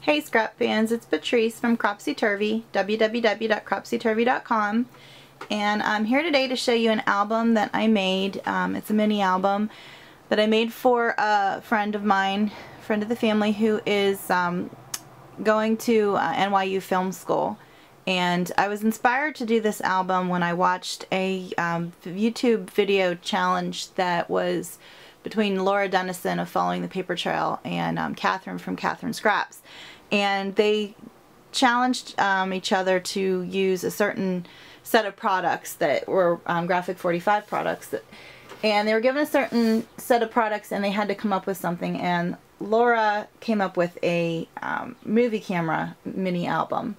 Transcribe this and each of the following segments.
Hey scrap fans, it's Patrice from Cropsy-Turvy, www.cropsyturvy.com, and I'm here today to show you an album that I made. It's a mini album that I made for a friend of mine, friend of the family, who is going to NYU Film School. And I was inspired to do this album when I watched a YouTube video challenge that was between Laura Dennison of Following the Paper Trail and Kathryn from Kathryn Scraps. And they challenged each other to use a certain set of products that were Graphic 45 products. And they were given a certain set of products and they had to come up with something. And Laura came up with a movie camera mini album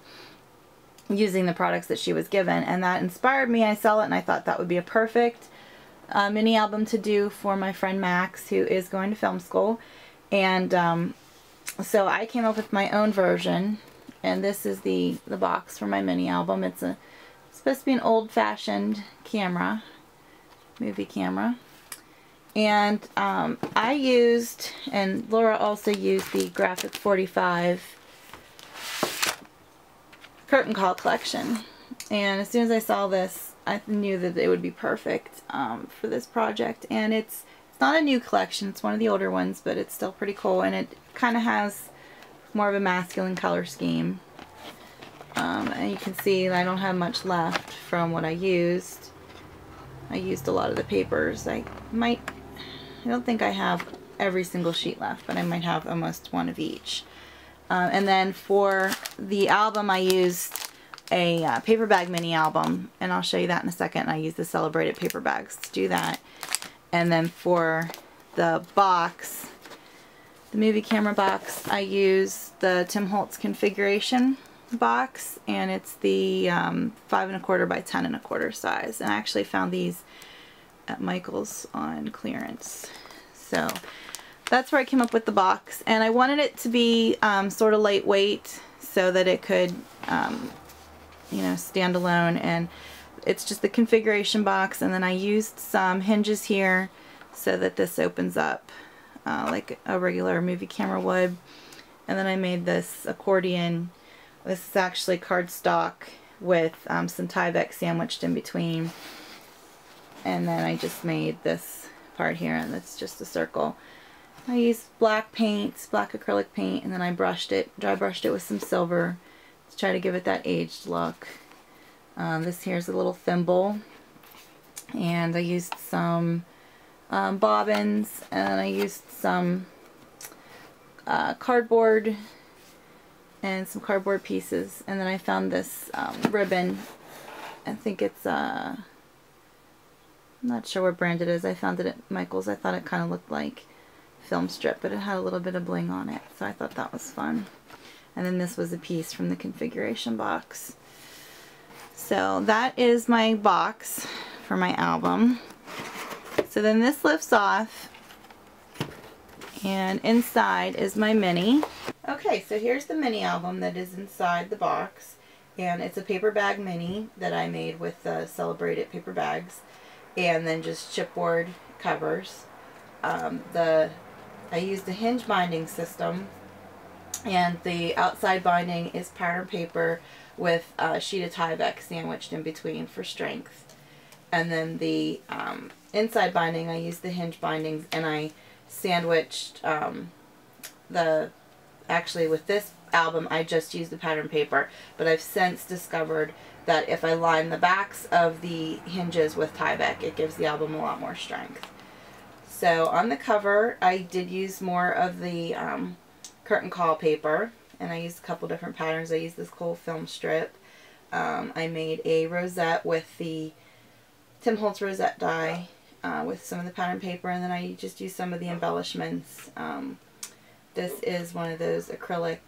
using the products that she was given. And that inspired me. I saw it and I thought that would be a perfect mini album to do for my friend Max, who is going to film school. And so I came up with my own version, and this is the box for my mini album. It's supposed to be an old-fashioned camera, movie camera. And I used, and Laura also used, the Graphic 45 curtain call collection. And as soon as I saw this, I knew that it would be perfect for this project. And it's not a new collection, it's one of the older ones, but it's still pretty cool, and it kind of has more of a masculine color scheme. And you can see I don't have much left from what I used. I used a lot of the papers. I don't think I have every single sheet left, but I might have almost one of each. And then for the album I used a paper bag mini album, and I'll show you that in a second. I used the celebrated paper bags to do that. And then for the box, the movie camera box, I used the Tim Holtz configuration box, and it's the 5 1/4 by 10 1/4 size. And I actually found these at Michael's on clearance. So that's where I came up with the box, and I wanted it to be sort of lightweight so that it could you know, stand alone. And it's just the configuration box, and then I used some hinges here so that this opens up like a regular movie camera would. And then I made this accordion. This is actually cardstock with some Tyvek sandwiched in between. And then I just made this part here, and it's just a circle. I used black paint, black acrylic paint, and then I brushed it, dry brushed it with some silver to try to give it that aged look. This here's a little thimble, and I used some bobbins, and I used some cardboard and some cardboard pieces, and then I found this ribbon. I think it's I'm not sure what brand it is. I found it at Michael's. I thought it kind of looked like film strip, but it had a little bit of bling on it, so I thought that was fun. And then this was a piece from the configuration box. So that is my box for my album. So then this lifts off, and inside is my mini. Okay, so here's the mini album that is inside the box, and it's a paper bag mini that I made with the celebrated paper bags, and then just chipboard covers. I used a hinge binding system, and the outside binding is pattern paper with a sheet of Tyvek sandwiched in between for strength. And then the inside binding, I used the hinge bindings, and I sandwiched actually with this album I just used the pattern paper, but I've since discovered that if I line the backs of the hinges with Tyvek, it gives the album a lot more strength. So on the cover I did use more of the curtain call paper, and I used a couple different patterns. I used this cool film strip. I made a rosette with the Tim Holtz rosette die with some of the pattern paper, and then I just used some of the embellishments. This is one of those acrylic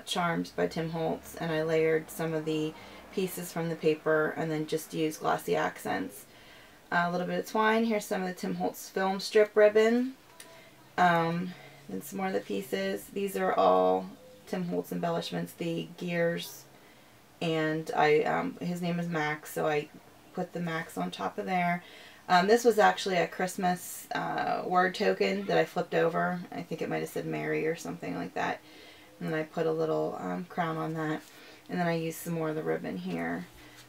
charms by Tim Holtz, and I layered some of the pieces from the paper and then just used glossy accents. A little bit of twine. Here's some of the Tim Holtz film strip ribbon. And some more of the pieces. These are all Tim Holtz embellishments, the gears, and his name is Max, so I put the Macs on top of there. This was actually a Christmas word token that I flipped over. I think it might have said Merry or something like that. And then I put a little crown on that. And then I used some more of the ribbon here.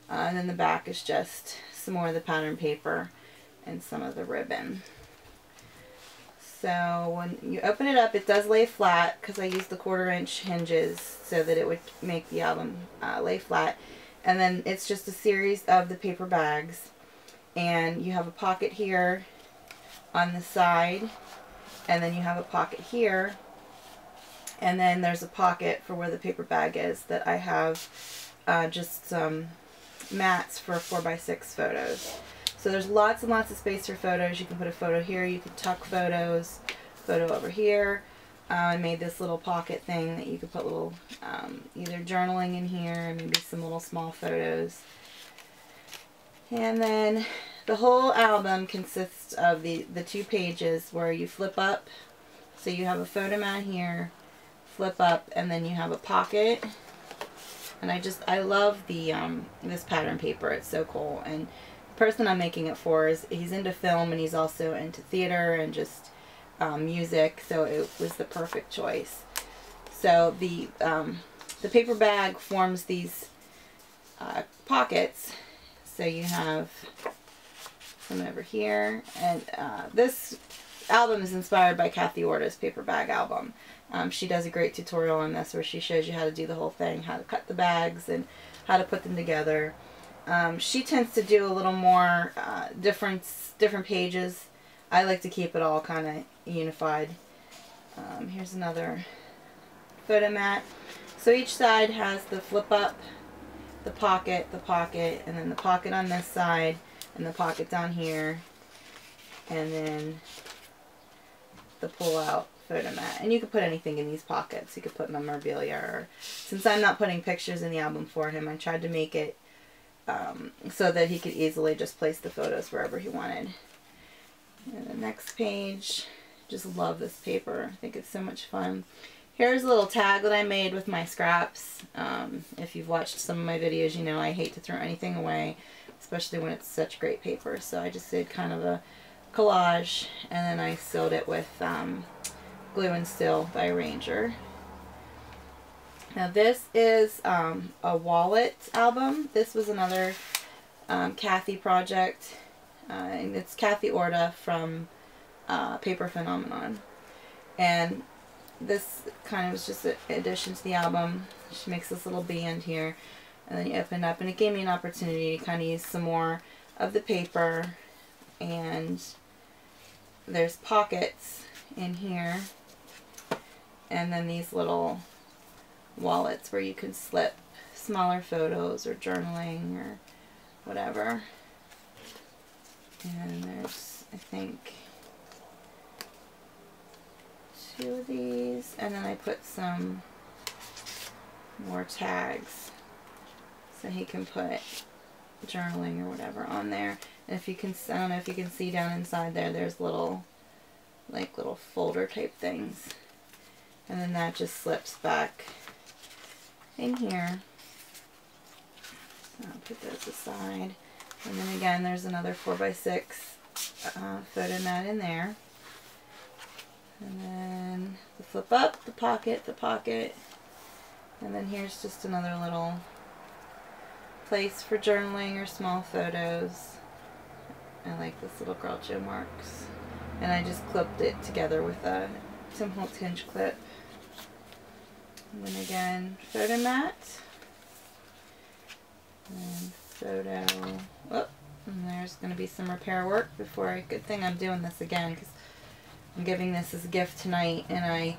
And then the back is just some more of the pattern paper and some of the ribbon. So when you open it up, it does lay flat because I used the 1/4 inch hinges so that it would make the album lay flat. And then it's just a series of the paper bags. And you have a pocket here on the side. And then you have a pocket here. And then there's a pocket for where the paper bag is that I have just some mats for 4x6 photos. So there's lots and lots of space for photos. You can put a photo here, you can tuck photos, photo over here. I made this little pocket thing that you could put little either journaling in here, maybe some little small photos. And then the whole album consists of the 2 pages where you flip up. So you have a photo mat here, flip up, and then you have a pocket. And I love the this pattern paper. It's so cool. And the person I'm making it for he's into film and he's also into theater and just music, so it was the perfect choice. So the paper bag forms these pockets. So you have some over here, and this album is inspired by Kathy Orta's paper bag album. She does a great tutorial on this where she shows you how to do the whole thing, how to cut the bags and how to put them together. She tends to do a little more different pages. I like to keep it all kind of unified. Here's another photo mat. So each side has the flip up, the pocket, and then the pocket on this side, and the pocket down here, and then the pull out photo mat. And you could put anything in these pockets. You could put memorabilia, or since I'm not putting pictures in the album for him, I tried to make it so that he could easily just place the photos wherever he wanted. And the next page, just love this paper. I think it's so much fun. Here's a little tag that I made with my scraps. If you've watched some of my videos, you know I hate to throw anything away, especially when it's such great paper. So I just did kind of a collage, and then I sealed it with Glue and Still by Ranger. Now this is a wallet album. This was another Kathy project. And it's Kathy Orta from Paper Phenomenon. And this kind of was just an addition to the album. She makes this little band here. And then you open it up, and it gave me an opportunity to kind of use some more of the paper. And there's pockets in here. And then these little wallets where you can slip smaller photos or journaling or whatever. And there's, I think, 2 of these, and then I put some more tags so he can put journaling or whatever on there. And if you can, I don't know if you can see down inside there, there's little, like little folder type things. And then that just slips back in here. So I'll put those aside. And then again, there's another 4x6 photo mat in there. And then the flip up, the pocket, and then here's just another little place for journaling or small photos. I like this little Groucho Marx. And I just clipped it together with a Tim Holtz hinge clip. And then again, photo mat. And photo. Oh, and there's going to be some repair work before. Good thing I'm doing this again because I'm giving this as a gift tonight, and I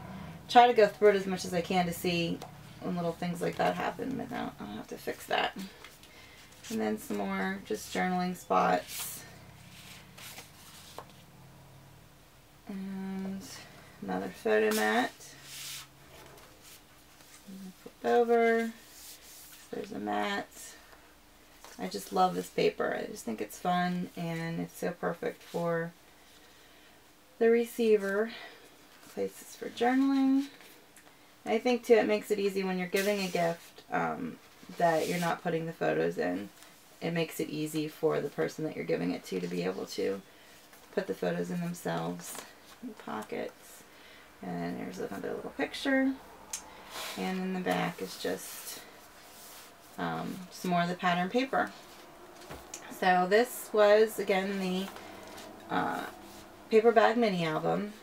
try to go through it as much as I can to see when little things like that happen, but now I'll have to fix that. And then some more just journaling spots. And another photo mat. Flip over. There's a mat. I just love this paper. I just think it's fun, and it's so perfect for the receiver. Places for journaling. I think too it makes it easy when you're giving a gift that you're not putting the photos in it makes it easy for the person that you're giving it to be able to put the photos in themselves. Pockets, and there's another little picture, and in the back is just some more of the pattern paper. So this was again the paper bag mini album.